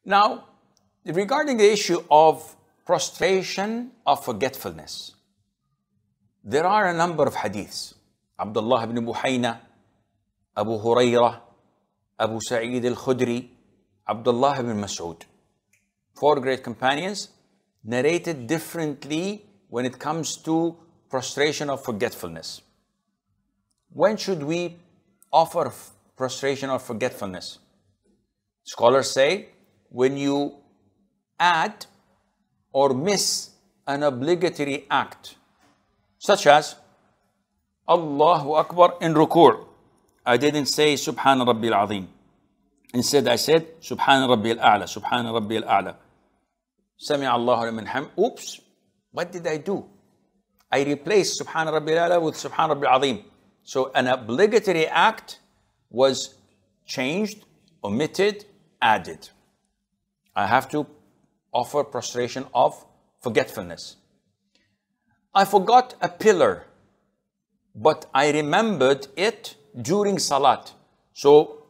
Now, regarding the issue of prostration of forgetfulness, there are a number of hadiths. Abdullah ibn Buhayna, Abu Hurairah, Abu Sa'id al-Khudri, Abdullah ibn Mas'ud. 4 great companions narrated differently when it comes to prostration of forgetfulness. When should we offer prostration of forgetfulness? Scholars say when you add or miss an obligatory act, such as Allahu Akbar in ruku'. I didn't say Subhan Rabbil Azim. Instead I said Subhan Rabbil A'la, Subhan Rabbil A'la. Sami Allahu liman hamd. Oops, what did I do? I replaced Subhan Rabbil A'la with Subhan Rabbil Azim. So an obligatory act was changed, omitted, added. I have to offer prostration of forgetfulness. I forgot a pillar, but I remembered it during Salat. So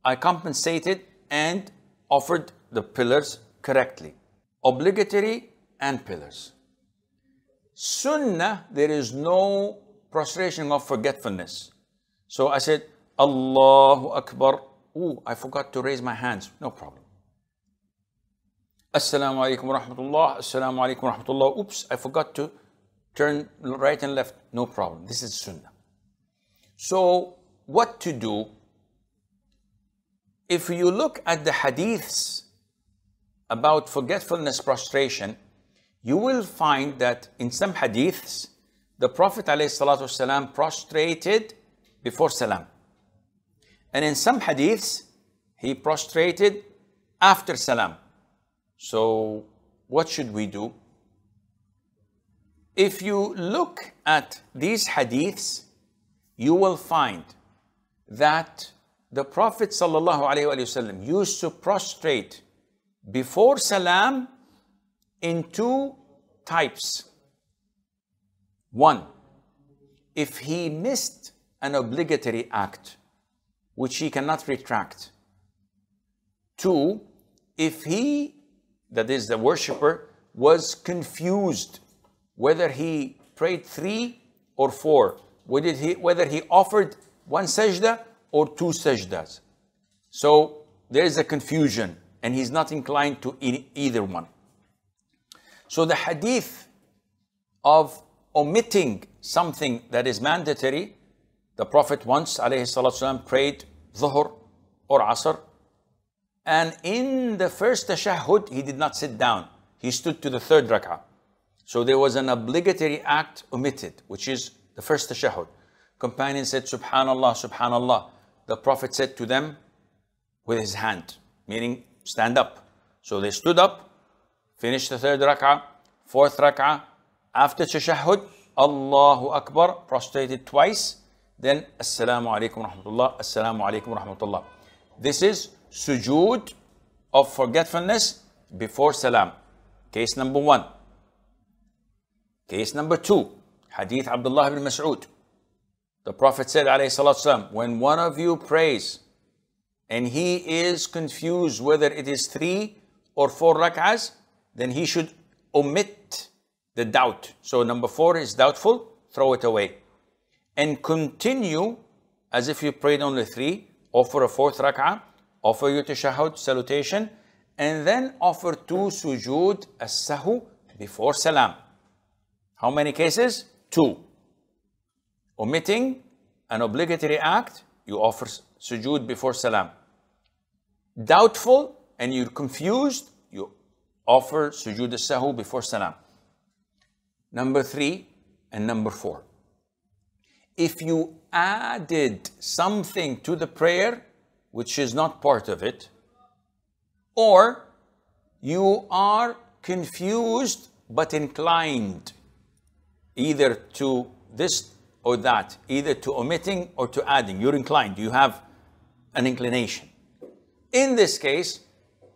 I compensated and offered the pillars correctly. Obligatory and pillars. Sunnah, there is no prostration of forgetfulness. So I said, Allahu Akbar. Ooh, I forgot to raise my hands. No problem. Assalamu alaikum wa rahmatullah. Assalamu alaikum wa rahmatullah. Oops, I forgot to turn right and left. No problem. This is Sunnah. So what to do? If you look at the hadiths about forgetfulness prostration, you will find that in some hadiths, the Prophet ﷺ prostrated before salam. And in some hadiths, he prostrated after salam. So what should we do? If you look at these hadiths, you will find that the Prophet ﷺ used to prostrate before salam in 2 types. 1, if he missed an obligatory act, which he cannot retract. 2, if he, that is the worshipper, was confused whether he prayed 3 or 4, whether he offered 1 sajda or 2 sajdas. So there is a confusion and he's not inclined to either one. So the hadith of omitting something that is mandatory, the Prophet once ﷺ prayed Dhuhr or Asr, and in the first tashahhud he did not sit down. He stood to the 3rd rak'ah. So there was an obligatory act omitted, which is the first tashahhud. Companion said, Subhanallah, Subhanallah. The Prophet said to them with his hand, meaning stand up. So they stood up, finished the 3rd rak'ah, 4th rak'ah. After tashahhud, Allahu Akbar, prostrated twice. Then Assalamu alaikum wa rahmatullah, Assalamu alaikum wa rahmatullah. This is sujood of forgetfulness before salam. Case number 1. Case number 2, Hadith Abdullah ibn Mas'ud. The Prophet said, alayhi salatu wasalam, when one of you prays and he is confused whether it is 3 or 4 rak'ahs, then he should omit the doubt. So number 4 is doubtful, throw it away. And continue as if you prayed only 3, offer a 4th rak'ah, offer your tashahhud, salutation, and then offer 2 sujood as-sahw before salam. How many cases? 2. Omitting an obligatory act, you offer sujood before salam. Doubtful and you're confused, you offer sujood as-sahw before salam. Number 3 and number 4. If you added something to the prayer which is not part of it, or you are confused but inclined either to this or that, either to omitting or to adding, you're inclined, you have an inclination. In this case,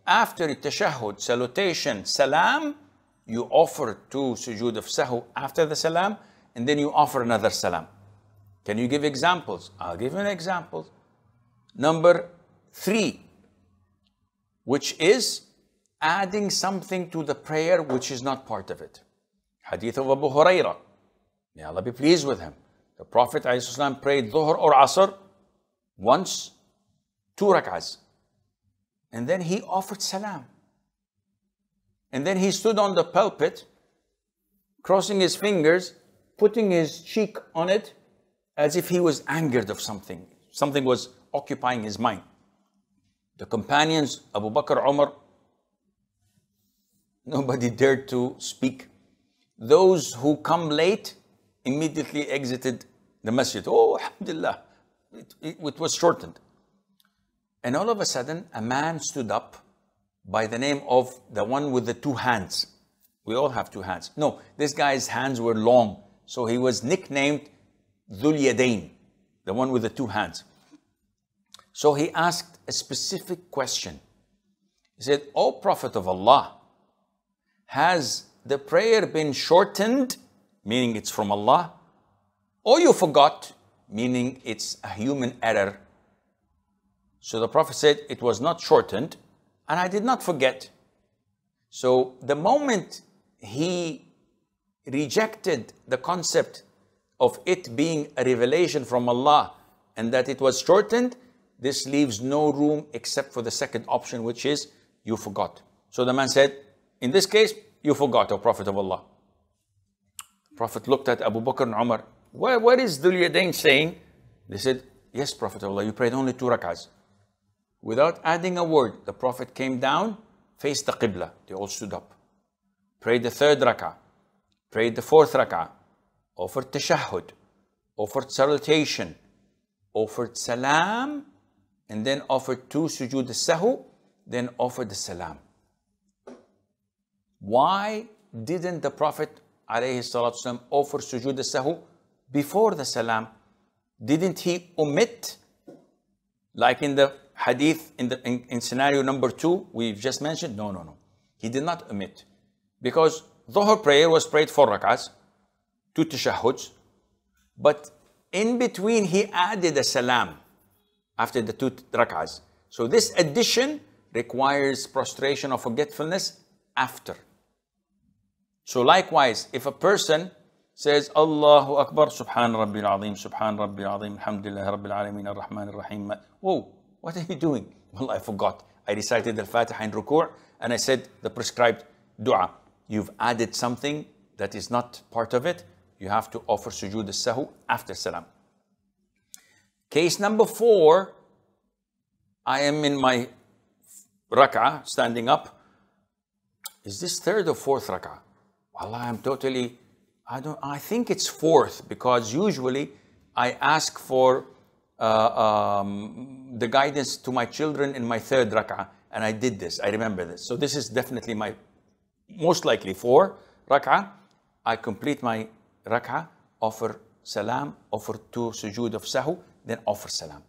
after tashahhud, salutation, salam, you offer 2 sujood of sahw after the salam, and then you offer another salam. Can you give examples? I'll give you an example. Number 3, which is adding something to the prayer which is not part of it. Hadith of Abu Hurairah, may Allah be pleased with him. The Prophet ﷺ prayed Dhuhr or Asr once, 2 rak'ahs. And then he offered salam. And then he stood on the pulpit, crossing his fingers, putting his cheek on it, as if he was angered of something. Something was occupying his mind. The companions, Abu Bakr, Umar, nobody dared to speak. Those who come late immediately exited the masjid. Oh, alhamdulillah, it was shortened. And all of a sudden, a man stood up by the name of the one with the 2 hands. We all have 2 hands. No, this guy's hands were long, so he was nicknamed Dhul Yadayn, the one with the 2 hands. So he asked a specific question. He said, "O Prophet of Allah, has the prayer been shortened, meaning it's from Allah, or you forgot, meaning it's a human error?" So the Prophet said, "It was not shortened, and I did not forget." So the moment he rejected the concept of it being a revelation from Allah and that it was shortened, this leaves no room except for the second option, which is you forgot. So the man said, "In this case, you forgot, O Prophet of Allah." The Prophet looked at Abu Bakr and Umar. What is Dhul Yadayn saying? They said, "Yes, Prophet of Allah, you prayed only 2 rak'ahs." Without adding a word, the Prophet came down, faced the Qibla. They all stood up. Prayed the 3rd rak'ah. Prayed the 4th rak'ah. Offered tashahhud. Offered salutation. Offered salam. And then offered 2 sujood al-sahw. Then offered the salam. Why didn't the Prophet ﷺ offer sujood al-sahw before the salam? Didn't he omit? Like in the hadith, in scenario number 2, we've just mentioned? No. He did not omit. Because Dhuhr prayer was prayed 4 rak'ahs, 2 tashahhuds. But in between, he added a salam after the 2 rak'ahs. So this addition requires prostration or forgetfulness after. So likewise, if a person says, "Allahu Akbar, Subhan Rabbil Azim, Subhan Rabbil Azim, Alhamdulillah Rabbil Alameen, Ar-Rahman Ar-Rahim." Whoa, what are you doing? Well, I forgot. I recited Al-Fatiha in ruku' and I said the prescribed dua. You've added something that is not part of it. You have to offer sujood al-sahw after salam. Case number 4, I am in my rak'ah, standing up. Is this 3rd or 4th rak'ah? Well, I think it's 4th, because usually I ask for the guidance to my children in my 3rd rak'ah, and I did this. I remember this. So this is definitely my, most likely 4 rak'ah. I complete my rak'ah, offer salam, offer 2 sujood of sahw, then offer salam.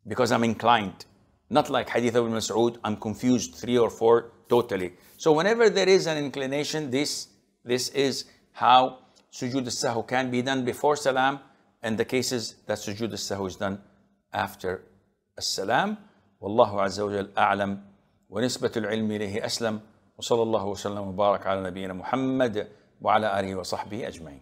Because I'm inclined. Not like Hadith of Mas'ud, I'm confused, 3 or 4 totally. So whenever there is an inclination, this is how sujood al-sahw can be done before salam, and the cases that sujood al-sahw is done after as-salam. Wallahu azza wa jal a'lam, wa nisbatu al-ilmi ilayhi aslam, wa sallallahu wa sallam wa barak ala nabiyyina Muhammad wa ala alihi wa sahbihi ajma'in.